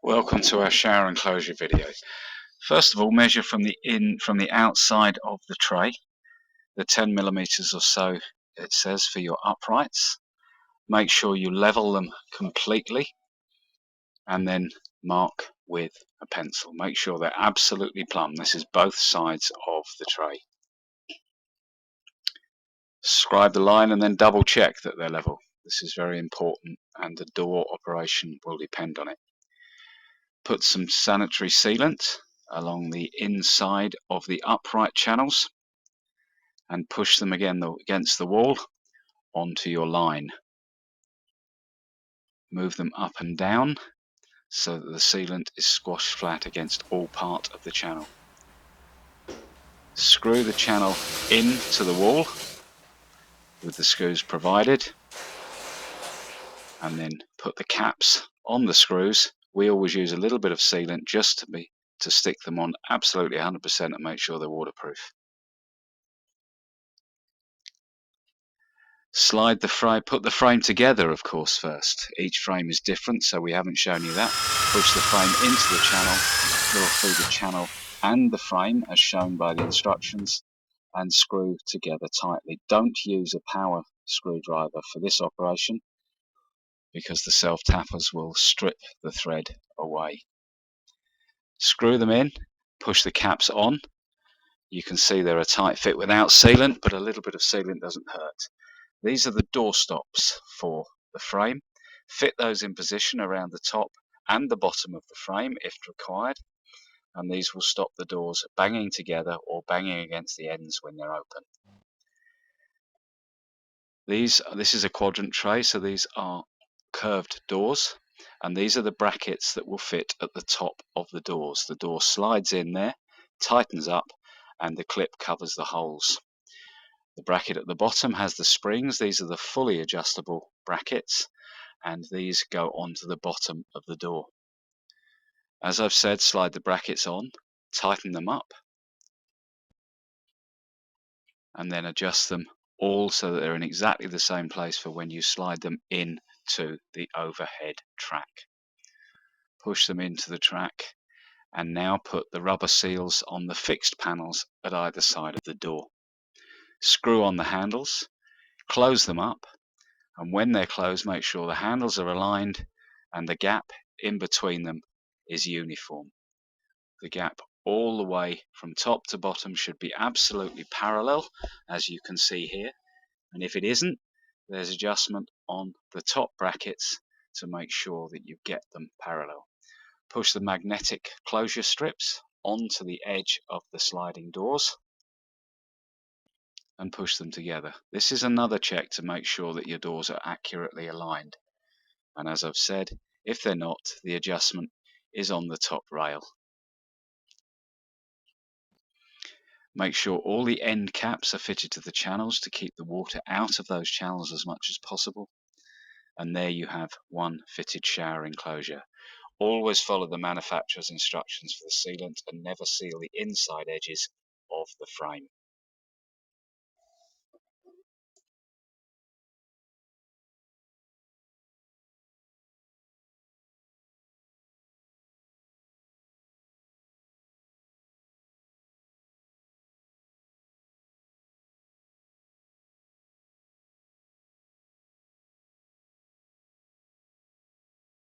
Welcome to our shower enclosure video. First of all, measure from the outside of the tray, the 10 millimeters or so it says for your uprights. Make sure you level them completely and then mark with a pencil. Make sure they're absolutely plumb. This is both sides of the tray. Scribe the line and then double check that they're level. This is very important and the door operation will depend on it. Put some sanitary sealant along the inside of the upright channels and push them again against the wall onto your line. Move them up and down so that the sealant is squashed flat against all part of the channel. Screw the channel into the wall with the screws provided and then put the caps on the screws. We always use a little bit of sealant just to stick them on absolutely 100% and make sure they're waterproof. Slide the frame, put the frame together of course first. Each frame is different, so we haven't shown you that. Push the frame into the channel, drill through the channel and the frame as shown by the instructions and screw together tightly. Don't use a power screwdriver for this operation because the self-tappers will strip the thread away. Screw them in, push the caps on. You can see they're a tight fit without sealant, but a little bit of sealant doesn't hurt. These are the door stops for the frame. Fit those in position around the top and the bottom of the frame if required, and these will stop the doors banging together or banging against the ends when they're open. This is a quadrant tray, so these are curved doors, and these are the brackets that will fit at the top of the doors. The door slides in there, tightens up, and the clip covers the holes. The bracket at the bottom has the springs. These are the fully adjustable brackets, and these go onto the bottom of the door. As I've said, slide the brackets on, tighten them up, and then adjust them all so that they're in exactly the same place for when you slide them into the overhead track. Push them into the track and now put the rubber seals on the fixed panels at either side of the door. Screw on the handles, close them up, and when they're closed, make sure the handles are aligned and the gap in between them is uniform. The gap all the way from top to bottom should be absolutely parallel, as you can see here, and if it isn't, there's adjustment on the top brackets to make sure that you get them parallel. Push the magnetic closure strips onto the edge of the sliding doors and push them together. This is another check to make sure that your doors are accurately aligned, and as I've said, if they're not, the adjustment is on the top rail. Make sure all the end caps are fitted to the channels to keep the water out of those channels as much as possible. And there you have one fitted shower enclosure. Always follow the manufacturer's instructions for the sealant and never seal the inside edges of the frame.